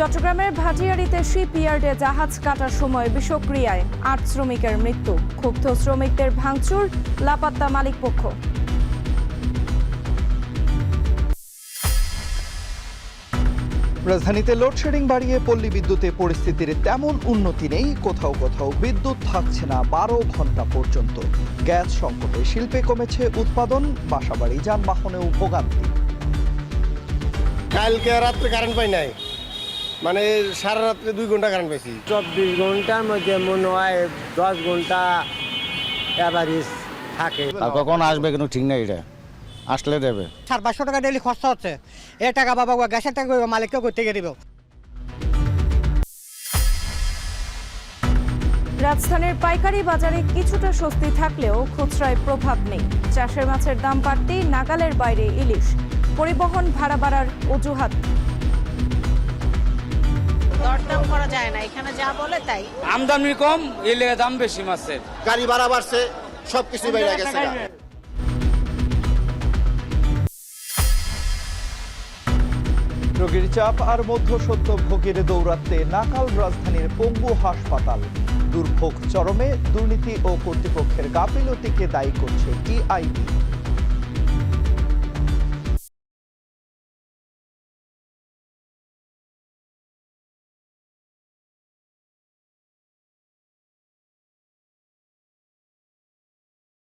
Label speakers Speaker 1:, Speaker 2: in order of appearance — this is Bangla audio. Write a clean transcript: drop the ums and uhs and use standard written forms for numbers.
Speaker 1: চট্টগ্রামের ভাটিয়ারীতে শিপইয়ার্ডে জাহাজ কাটার সময় বিষক্রিয়ায় ৮ শ্রমিকের মৃত্যু। ক্ষুব্ধ শ্রমিকদের ভাঙচুর, লাপাত্তা মালিকপক্ষ।
Speaker 2: রাজধানীতে লোডশেডিং বাড়িয়ে পল্লী বিদ্যুতে পরিস্থিতির তেমন উন্নতি নেই। কোথাও কোথাও বিদ্যুৎ থাকছে না 12 ঘন্টা পর্যন্ত। গ্যাস সংকটে শিল্পে কমেছে উৎপাদন, বাসাবাড়ি যানবাহনেও ভোগান্তি।
Speaker 3: কালকে রাত্রে কারেন্ট পাই নাই, মানে সারা রাত্রে 2 ঘন্টা কারেন্ট পাইছি।
Speaker 4: 24 ঘন্টার মধ্যে মনে হয় 10 ঘন্টা এভারেজ থাকে।
Speaker 5: আর কখন আসবে কিন্তু ঠিক নেই, এটা আসলে দেবে।
Speaker 6: 400-500 টাকা ডেলি খরচা হচ্ছে। এ টাকা বাবা গ্যাসের টাকা মালিককে করতে গিয়ে দিব।
Speaker 1: রাজধানীর পাইকারি বাজারে কিছুটা স্বস্তি থাকলেও খুচরায় প্রভাব নেই। চাষের মাছের দাম বাড়তেই নাগালের বাইরে ইলিশ। পরিবহন ভাড়া বাড়ার অজুহাত।
Speaker 7: দরদাম করা যায় না, এখানে যা বলে তাই।
Speaker 8: আমদানি কম, এলে দাম বেশি মাছের।
Speaker 3: গাড়ি ভাড়া বাড়ছে, সবকিছু বেড়ে গেছে।
Speaker 2: রোগীর চাপ আর মধ্যসত্ত্ব ভোগের দৌরাত্মে নাকাল রাজধানীর পঙ্গু হাসপাতাল। দুর্ভোগ চরমে, দুর্নীতি ও কর্তৃপক্ষের গাফিলতিকে দায়ী করছে টিআইবি।